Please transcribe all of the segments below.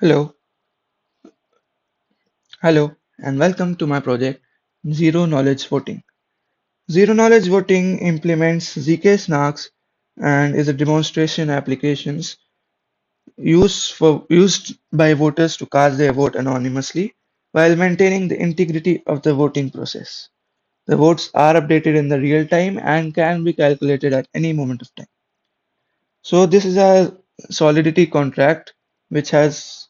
Hello, hello, and welcome to my project Zero Knowledge Voting. Zero Knowledge Voting implements zk-SNARKs and is a demonstration applications used by voters to cast their vote anonymously while maintaining the integrity of the voting process. The votes are updated in the real time and can be calculated at any moment of time. So this is a solidity contract which has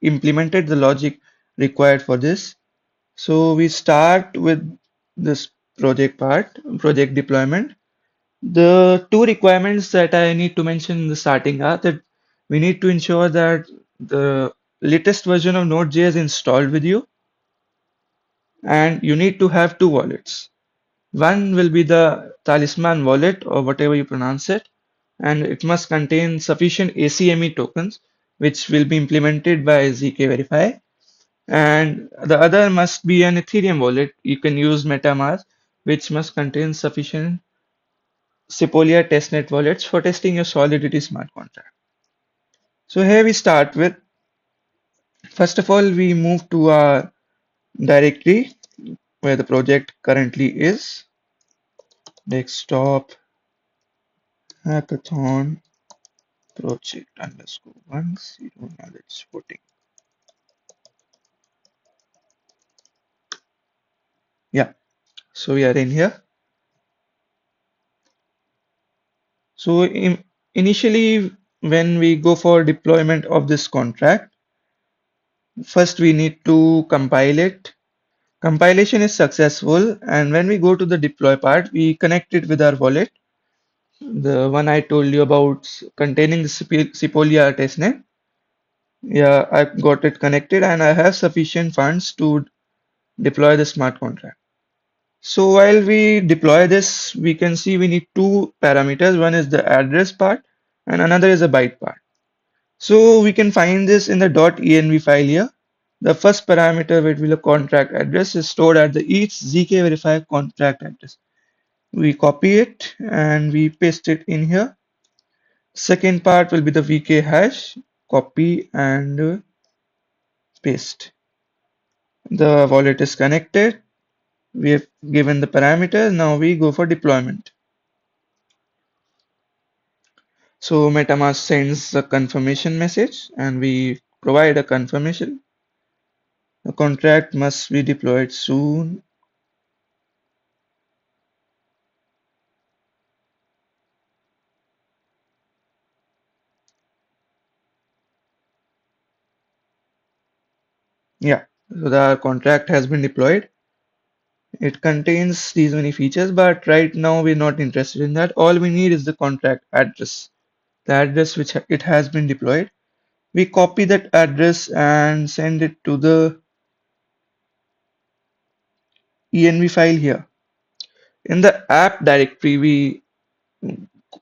implemented the logic required for this. So we start with this project deployment. The two requirements that I need to mention in the starting are that we need to ensure that the latest version of Node.js is installed with you, and you need to have two wallets. One will be the Talisman wallet or whatever you pronounce it, and it must contain sufficient ACME tokens, which will be implemented by zkVerify. And the other must be an Ethereum wallet. You can use MetaMask, which must contain sufficient Sepolia testnet wallets for testing your Solidity smart contract. So here we start with, first of all, we move to our directory where the project currently is, desktop hackathon project underscore one zero knowledge voting. Yeah, so we are in here. So initially, when we go for deployment of this contract, first we need to compile it. Compilation is successful, and when we go to the deploy part, we connect it with our wallet, the one I told you about containing the Sepolia testnet. Yeah, I got it connected, and I have sufficient funds to deploy the smart contract. So while we deploy this, we can see we need two parameters. One is the address part, and another is a byte part. So we can find this in the .env file here. The first parameter, which will be the contract address, is stored at the each zkVerify contract address. We copy it and we paste it in here. Second part will be the vk hash, copy and paste. The wallet is connected. We have given the parameter. Now we go for deployment. So MetaMask sends a confirmation message and we provide a confirmation. The contract must be deployed soon. Yeah, so the contract has been deployed. It contains these many features, but right now we're not interested in that. All we need is the contract address, the address which it has been deployed. We copy that address and send it to the env file here. In the app directory, we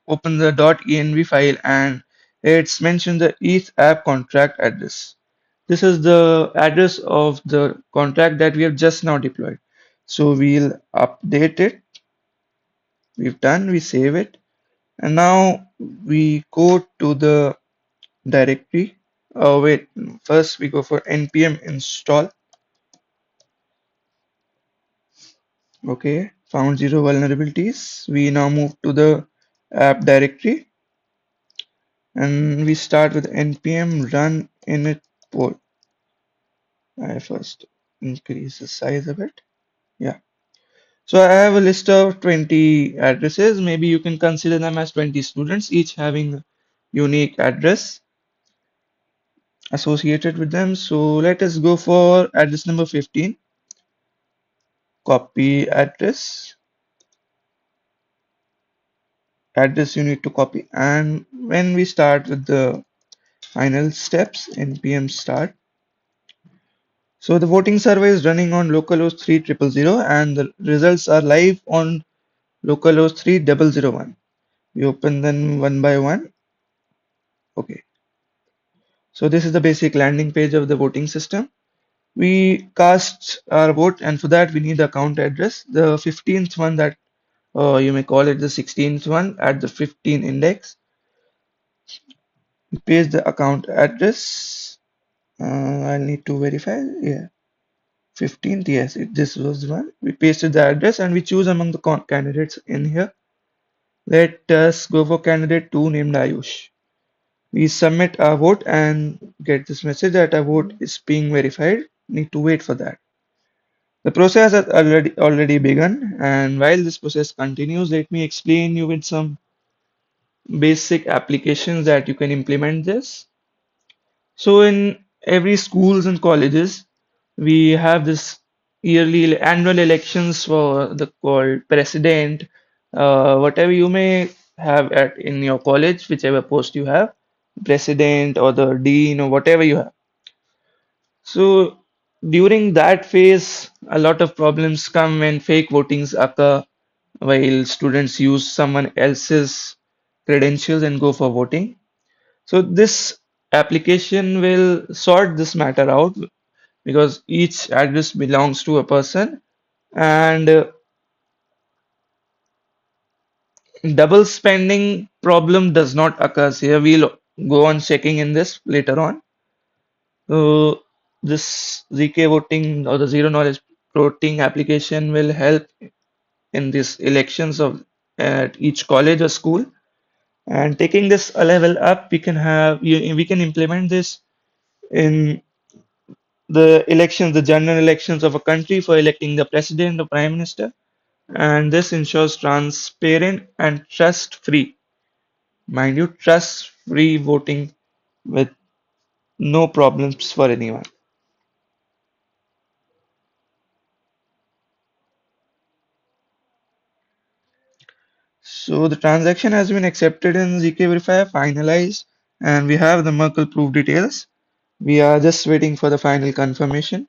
open the .env file and it's mentioned the ETH app contract address. This is the address of the contract that we have just now deployed. So we'll update it. We've done, we save it. And now we go to the directory. Oh, wait, first we go for npm install. Okay, found zero vulnerabilities. We now move to the app directory and we start with npm run init poll. I first increase the size of it. Yeah. So I have a list of 20 addresses. Maybe you can consider them as 20 students, each having a unique address associated with them. So let us go for address number 15. Copy address. Address you need to copy. And when we start with the final steps, npm start. So the voting survey is running on localhost 3000 and the results are live on localhost 3001. We open them one by one. Okay. So this is the basic landing page of the voting system. We cast our vote, and for that we need the account address, the 15th one that you may call it the 16th one at the 15 index. We paste the account address. I'll need to verify. Yeah, 15th. Yes, this was the one. We pasted the address and we choose among the candidates in here. Let us go for candidate 2 named Ayush. We submit our vote and get this message that our vote is being verified. Need to wait for that. The process has already begun, and while this process continues, let me explain you with some basic applications that you can implement this. So in every schools and colleges, we have this yearly annual elections for the called president, whatever you may have at in your college, whichever post you have, president or the dean or whatever you have. So during that phase, a lot of problems come when fake votings occur while students use someone else's credentials and go for voting. So this application will sort this matter out because each address belongs to a person and double spending problem does not occur here. We'll go on checking in this later on. So this ZK voting or the zero knowledge voting application will help in these elections of at each college or school. And taking this a level up, we can implement this in the elections, the general elections of a country for electing the president or prime minister. And this ensures transparent and trust-free, mind you, trust-free voting with no problems for anyone. So the transaction has been accepted in ZK Verify, finalized, and we have the Merkle proof details. We are just waiting for the final confirmation.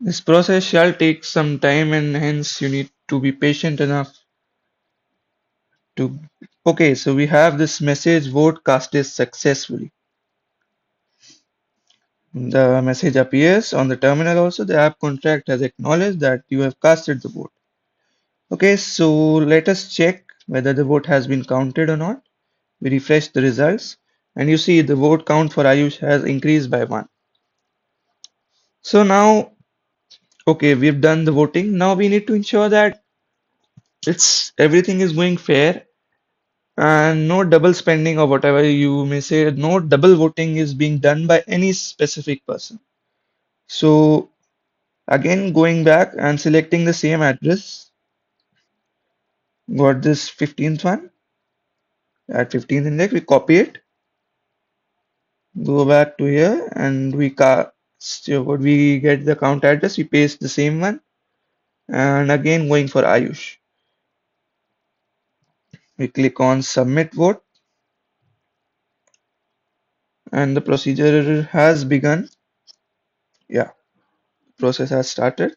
This process shall take some time and hence you need to be patient enough to. Okay, so we have this message vote casted successfully. The message appears on the terminal also. The app contract has acknowledged that you have casted the vote. Okay, so let us check whether the vote has been counted or not. We refresh the results and you see the vote count for Ayush has increased by 1. So now, okay, we've done the voting. Now we need to ensure that it's everything is going fair and no double spending or whatever you may say, no double voting is being done by any specific person. So again, going back and selecting the same address, got this 15th one at 15th index, we copy it, go back to here, and we get the count address, we paste the same one, and again going for Ayush. We click on submit vote, and the procedure has begun. Yeah, process has started.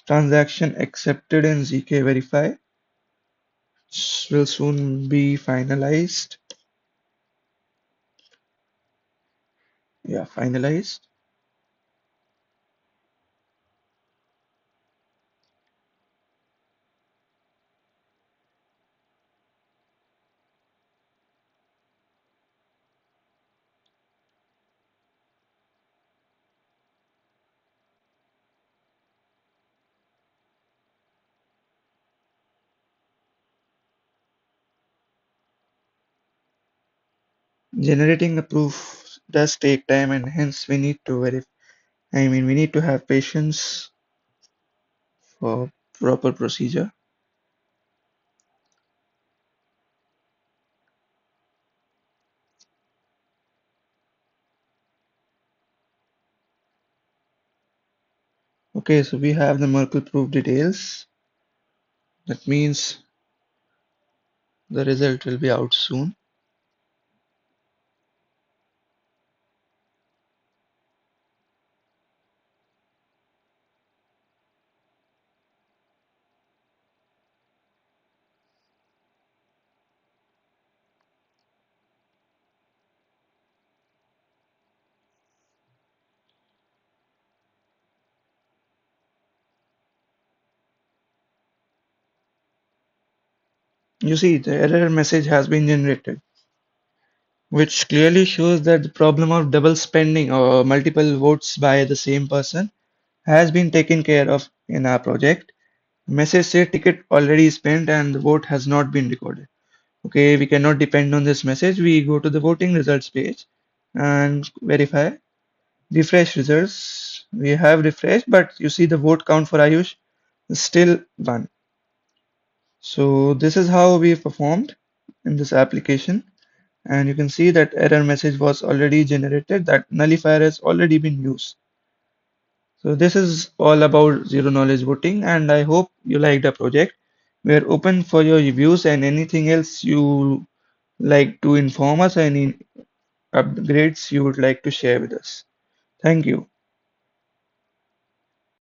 Transaction accepted in zk Verify will soon be finalized. Yeah, finalized. Generating a proof does take time, and hence we need to verify. I mean, we need to have patience for proper procedure. Okay, so we have the Merkle proof details. That means the result will be out soon. You see, the error message has been generated, which clearly shows that the problem of double spending or multiple votes by the same person has been taken care of in our project. Message say ticket already spent and the vote has not been recorded. Okay, we cannot depend on this message. We go to the voting results page and verify. Refresh results. We have refreshed, but you see the vote count for Ayush is still 1. So this is how we performed in this application. And you can see that error message was already generated, that nullifier has already been used. So this is all about zero knowledge voting, and I hope you liked the project. We are open for your reviews and anything else you like to inform us, any upgrades you would like to share with us. Thank you.